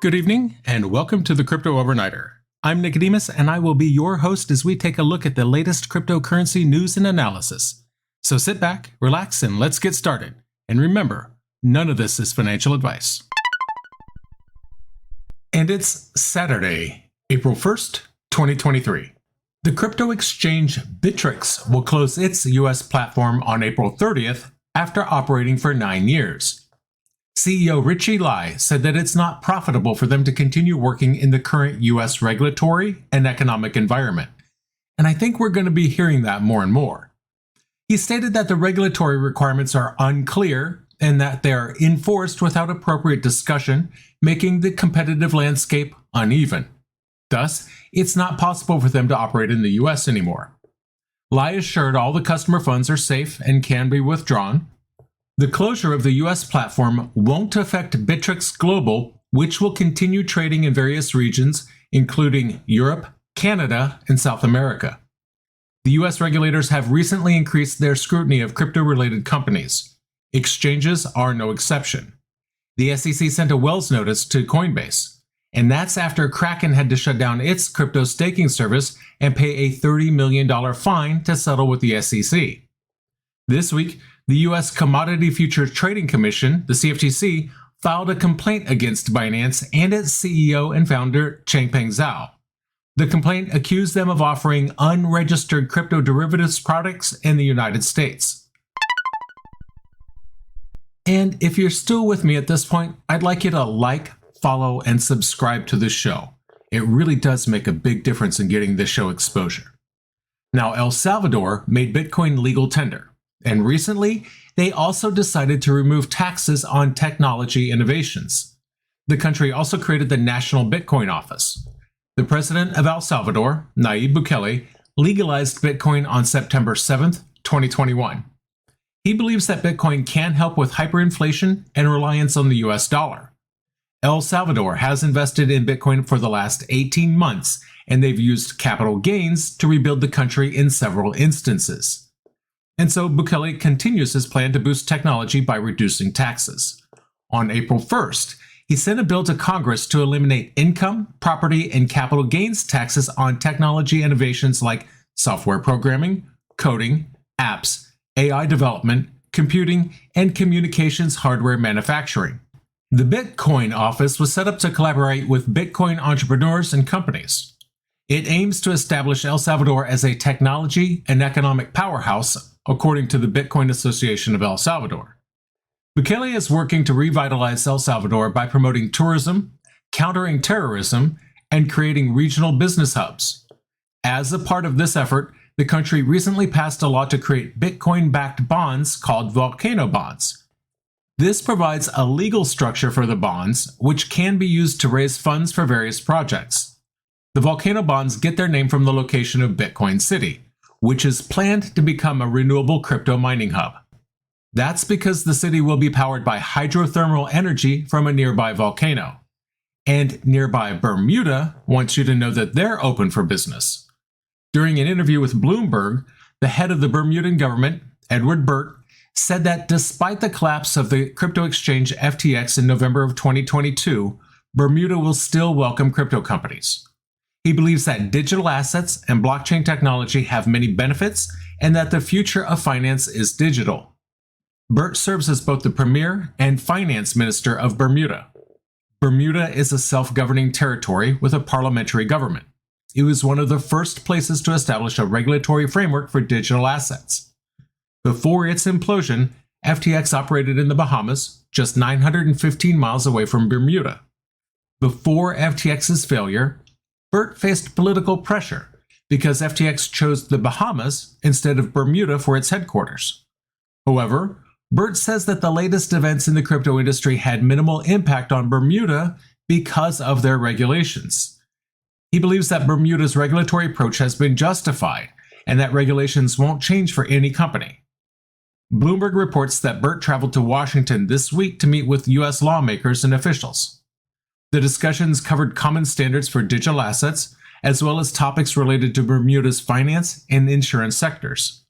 Good evening, and welcome to the Crypto Overnighter. I'm Nikodemus, and I will be your host as we take a look at the latest cryptocurrency news and analysis. So sit back, relax, and let's get started. And remember, none of this is financial advice. And it's Saturday, April 1st, 2023. The crypto exchange Bittrex will close its US platform on April 30th after operating for 9 years. CEO Richie Lai said that it's not profitable for them to continue working in the current US regulatory and economic environment. And I think we're going to be hearing that more and more. He stated that the regulatory requirements are unclear and that they are enforced without appropriate discussion, making the competitive landscape uneven. Thus, it's not possible for them to operate in the US anymore. Lai assured all the customer funds are safe and can be withdrawn. The closure of the US platform won't affect Bittrex Global, which will continue trading in various regions, including Europe, Canada, and South America. The US regulators have recently increased their scrutiny of crypto-related companies. Exchanges are no exception. The SEC sent a Wells notice to Coinbase, and that's after Kraken had to shut down its crypto staking service and pay a $30 million fine to settle with the SEC. This week, the U.S. Commodity Futures Trading Commission, the CFTC, filed a complaint against Binance and its CEO and founder, Changpeng Zhao. The complaint accused them of offering unregistered crypto derivatives products in the United States. And if you're still with me at this point, I'd like you to like, follow, and subscribe to this show. It really does make a big difference in getting this show exposure. Now, El Salvador made Bitcoin legal tender. And recently, they also decided to remove taxes on technology innovations. The country also created the National Bitcoin Office. The president of El Salvador, Nayib Bukele, legalized Bitcoin on September 7th, 2021. He believes that Bitcoin can help with hyperinflation and reliance on the US dollar. El Salvador has invested in Bitcoin for the last 18 months, and they've used capital gains to rebuild the country in several instances. And so Bukele continues his plan to boost technology by reducing taxes. On April 1st, he sent a bill to Congress to eliminate income, property, and capital gains taxes on technology innovations like software programming, coding, apps, AI development, computing, and communications hardware manufacturing. The Bitcoin office was set up to collaborate with Bitcoin entrepreneurs and companies. It aims to establish El Salvador as a technology and economic powerhouse, according to the Bitcoin Association of El Salvador. Bukele is working to revitalize El Salvador by promoting tourism, countering terrorism, and creating regional business hubs. As a part of this effort, the country recently passed a law to create Bitcoin-backed bonds called volcano bonds. This provides a legal structure for the bonds, which can be used to raise funds for various projects. The volcano bonds get their name from the location of Bitcoin City, which is planned to become a renewable crypto mining hub. That's because the city will be powered by hydrothermal energy from a nearby volcano. And nearby Bermuda wants you to know that they're open for business. During an interview with Bloomberg, the head of the Bermudan government, Edward Burt, said that despite the collapse of the crypto exchange FTX in November of 2022, Bermuda will still welcome crypto companies. He believes that digital assets and blockchain technology have many benefits and that the future of finance is digital. Burt serves as both the Premier and Finance Minister of Bermuda. Bermuda is a self-governing territory with a parliamentary government. It was one of the first places to establish a regulatory framework for digital assets. Before its implosion, FTX operated in the Bahamas, just 915 miles away from Bermuda. Before FTX's failure, Burt faced political pressure because FTX chose the Bahamas instead of Bermuda for its headquarters. However, Burt says that the latest events in the crypto industry had minimal impact on Bermuda because of their regulations. He believes that Bermuda's regulatory approach has been justified and that regulations won't change for any company. Bloomberg reports that Burt traveled to Washington this week to meet with U.S. lawmakers and officials. The discussions covered common standards for digital assets, as well as topics related to Bermuda's finance and insurance sectors.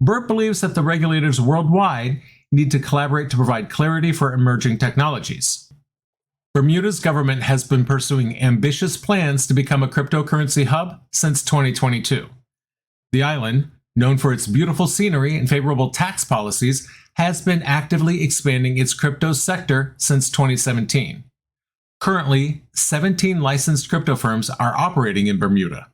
Burt believes that the regulators worldwide need to collaborate to provide clarity for emerging technologies. Bermuda's government has been pursuing ambitious plans to become a cryptocurrency hub since 2022. The island, known for its beautiful scenery and favorable tax policies, has been actively expanding its crypto sector since 2017. Currently, 17 licensed crypto firms are operating in Bermuda.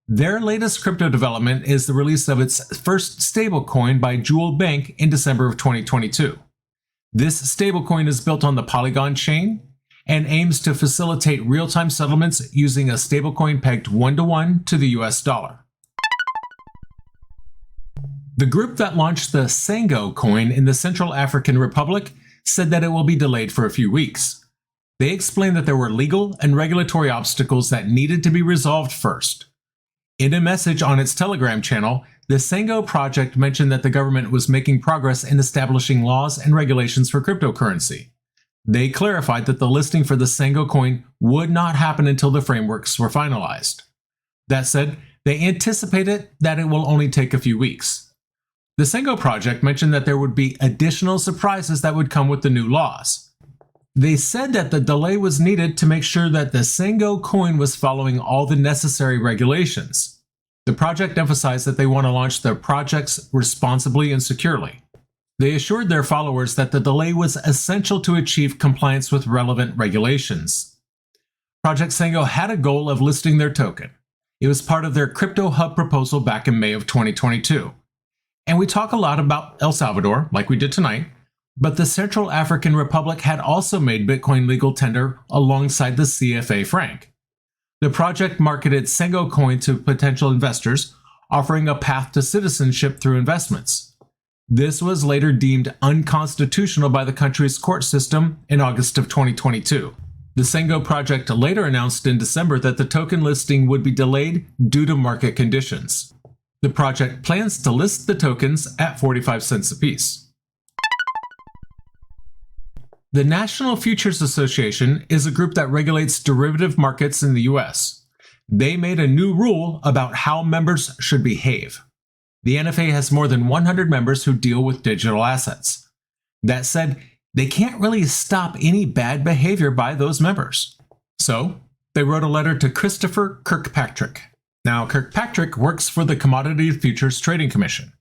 Their latest crypto development is the release of its first stablecoin by Jewel Bank in December of 2022. This stablecoin is built on the Polygon chain and aims to facilitate real-time settlements using a stablecoin pegged 1-to-1 to the US dollar. The group that launched the Sango coin in the Central African Republic said that it will be delayed for a few weeks. They explained that there were legal and regulatory obstacles that needed to be resolved first. In a message on its Telegram channel, the Sango project mentioned that the government was making progress in establishing laws and regulations for cryptocurrency. They clarified that the listing for the Sango coin would not happen until the frameworks were finalized. That said, they anticipated that it will only take a few weeks. The Sango project mentioned that there would be additional surprises that would come with the new laws. They said that the delay was needed to make sure that the Sango coin was following all the necessary regulations. The project emphasized that they want to launch their projects responsibly and securely. They assured their followers that the delay was essential to achieve compliance with relevant regulations. Project Sango had a goal of listing their token. It was part of their crypto hub proposal back in May of 2022. And we talk a lot about El Salvador, like we did tonight, but the Central African Republic had also made Bitcoin legal tender alongside the CFA franc. The project marketed Sango coin to potential investors, offering a path to citizenship through investments. This was later deemed unconstitutional by the country's court system in August of 2022. The Sango project later announced in December that the token listing would be delayed due to market conditions. The project plans to list the tokens at 45 cents apiece. The National Futures Association is a group that regulates derivative markets in the US. They made a new rule about how members should behave. The NFA has more than 100 members who deal with digital assets. That said, they can't really stop any bad behavior by those members. So, they wrote a letter to Christopher Kirkpatrick. Now, Kirkpatrick works for the Commodity Futures Trading Commission,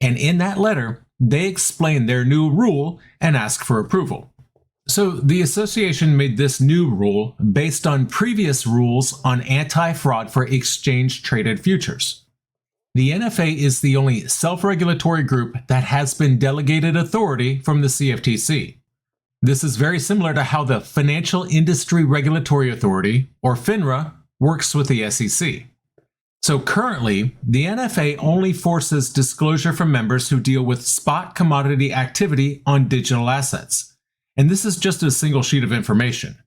and in that letter, they explain their new rule and ask for approval. So the association made this new rule based on previous rules on anti-fraud for exchange-traded futures. The NFA is the only self-regulatory group that has been delegated authority from the CFTC. This is very similar to how the Financial Industry Regulatory Authority, or FINRA, works with the SEC. So currently, the NFA only forces disclosure from members who deal with spot commodity activity on digital assets. And this is just a single sheet of information.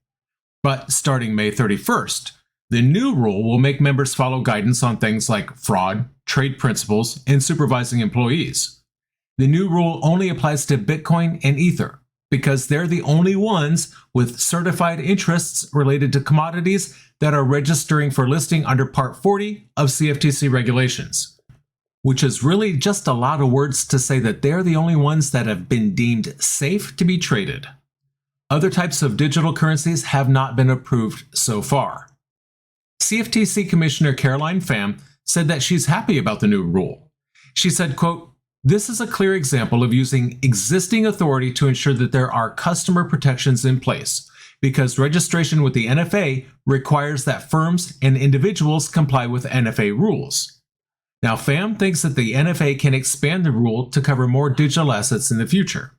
But starting May 31st, the new rule will make members follow guidance on things like fraud, trade principles, and supervising employees. The new rule only applies to Bitcoin and Ether, because they're the only ones with certified interests related to commodities that are registering for listing under Part 40 of CFTC regulations, which is really just a lot of words to say that they're the only ones that have been deemed safe to be traded. Other types of digital currencies have not been approved so far. CFTC Commissioner Caroline Pham said that she's happy about the new rule. She said, quote, "This is a clear example of using existing authority to ensure that there are customer protections in place, because registration with the NFA requires that firms and individuals comply with NFA rules." Now, Pham thinks that the NFA can expand the rule to cover more digital assets in the future.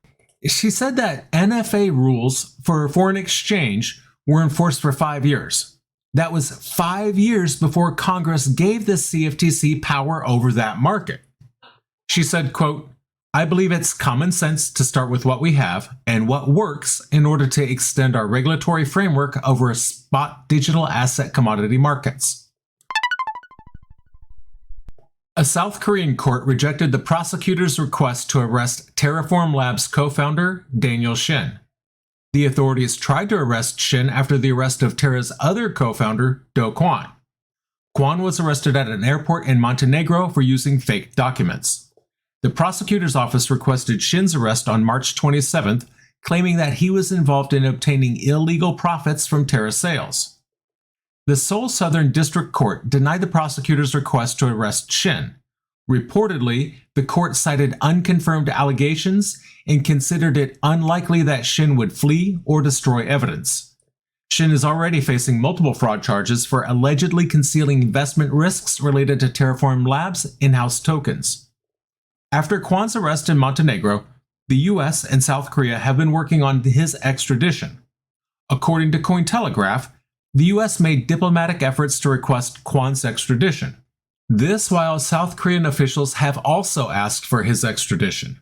She said that NFA rules for foreign exchange were enforced for 5 years. That was 5 years before Congress gave the CFTC power over that market. She said, quote, "I believe it's common sense to start with what we have and what works in order to extend our regulatory framework over spot digital asset commodity markets." A South Korean court rejected the prosecutor's request to arrest Terraform Labs co-founder Daniel Shin. The authorities tried to arrest Shin after the arrest of Terra's other co-founder, Do Kwon. Kwon was arrested at an airport in Montenegro for using fake documents. The prosecutor's office requested Shin's arrest on March 27th, claiming that he was involved in obtaining illegal profits from Terra sales. The Seoul Southern District Court denied the prosecutor's request to arrest Shin. Reportedly, the court cited unconfirmed allegations and considered it unlikely that Shin would flee or destroy evidence. Shin is already facing multiple fraud charges for allegedly concealing investment risks related to Terraform Labs' in-house tokens. After Kwon's arrest in Montenegro, the US and South Korea have been working on his extradition. According to Cointelegraph, the US made diplomatic efforts to request Kwon's extradition. This while South Korean officials have also asked for his extradition.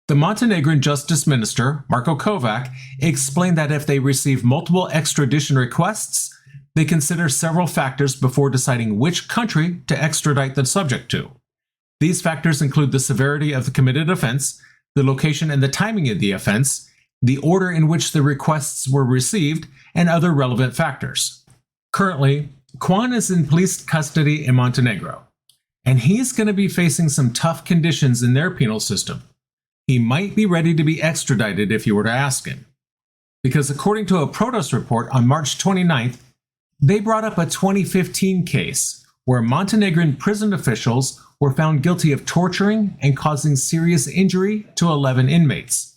The Montenegrin Justice Minister, Marko Kovac, explained that if they receive multiple extradition requests, they consider several factors before deciding which country to extradite the subject to. These factors include the severity of the committed offense, the location and the timing of the offense, the order in which the requests were received, and other relevant factors. Currently, Kwon is in police custody in Montenegro, and he's going to be facing some tough conditions in their penal system. He might be ready to be extradited if you were to ask him. Because according to a Protos report on March 29th, they brought up a 2015 case where Montenegrin prison officials were found guilty of torturing and causing serious injury to 11 inmates.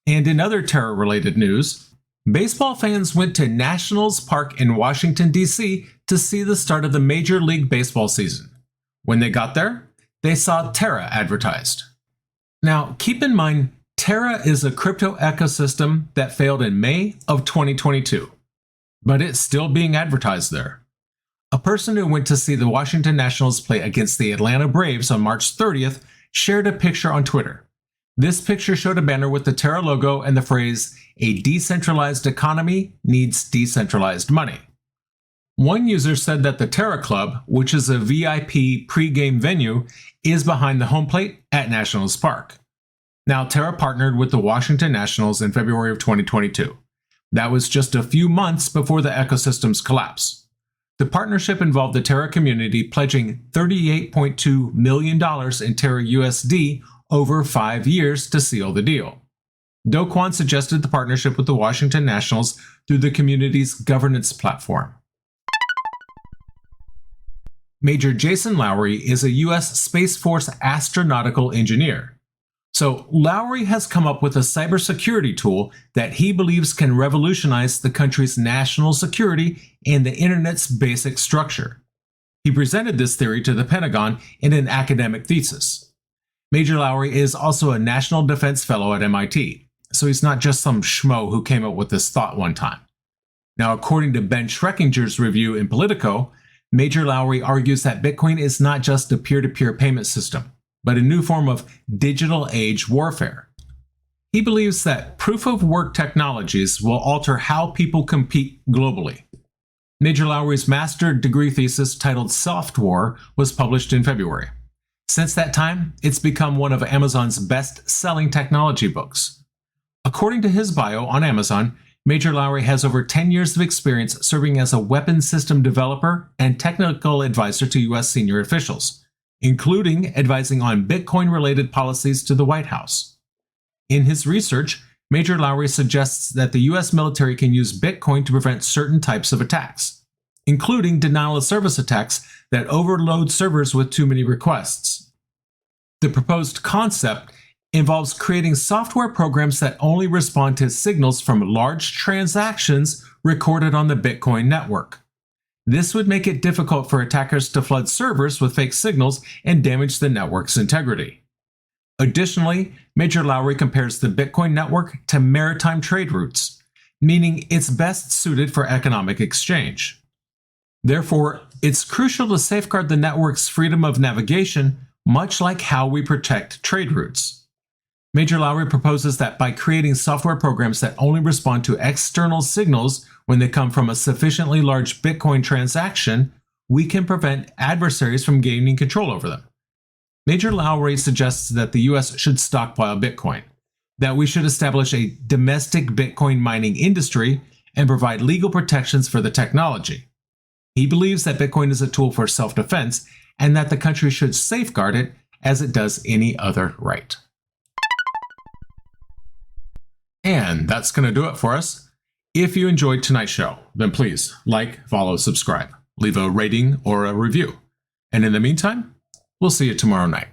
And in other terror-related news, baseball fans went to Nationals Park in Washington, D.C. to see the start of the Major League Baseball season. When they got there, they saw Terra advertised. Now, keep in mind, Terra is a crypto ecosystem that failed in May of 2022, but it's still being advertised there. A person who went to see the Washington Nationals play against the Atlanta Braves on March 30th shared a picture on Twitter. This picture showed a banner with the Terra logo and the phrase, "A decentralized economy needs decentralized money." One user said that the Terra Club, which is a VIP pre-game venue, is behind the home plate at Nationals Park. Now, Terra partnered with the Washington Nationals in February of 2022. That was just a few months before the ecosystem's collapse. The partnership involved the Terra community pledging $38.2 million in Terra USD over 5 years to seal the deal. Do Kwon suggested the partnership with the Washington Nationals through the community's governance platform. Major Jason Lowry is a U.S. Space Force astronautical engineer. So Lowry has come up with a cybersecurity tool that he believes can revolutionize the country's national security and the internet's basic structure. He presented this theory to the Pentagon in an academic thesis. Major Lowry is also a National Defense Fellow at MIT, so he's not just some schmo who came up with this thought one time. Now, according to Ben Schreckinger's review in Politico, Major Lowry argues that Bitcoin is not just a peer-to-peer payment system, but a new form of digital age warfare. He believes that proof-of-work technologies will alter how people compete globally. Major Lowry's master's degree thesis titled Soft War was published in February. Since that time, it's become one of Amazon's best-selling technology books. According to his bio on Amazon, Major Lowry has over 10 years of experience serving as a weapons system developer and technical advisor to U.S. senior officials, including advising on Bitcoin-related policies to the White House. In his research, Major Lowry suggests that the U.S. military can use Bitcoin to prevent certain types of attacks, including denial-of-service attacks that overload servers with too many requests. The proposed concept involves creating software programs that only respond to signals from large transactions recorded on the Bitcoin network. This would make it difficult for attackers to flood servers with fake signals and damage the network's integrity. Additionally, Major Lowry compares the Bitcoin network to maritime trade routes, meaning it's best suited for economic exchange. Therefore, it's crucial to safeguard the network's freedom of navigation, much like how we protect trade routes. Major Lowry proposes that by creating software programs that only respond to external signals when they come from a sufficiently large Bitcoin transaction, we can prevent adversaries from gaining control over them. Major Lowry suggests that the US should stockpile Bitcoin, that we should establish a domestic Bitcoin mining industry, and provide legal protections for the technology. He believes that Bitcoin is a tool for self-defense and that the country should safeguard it as it does any other right. And that's going to do it for us. If you enjoyed tonight's show, then please like, follow, subscribe, leave a rating or a review. And in the meantime, we'll see you tomorrow night.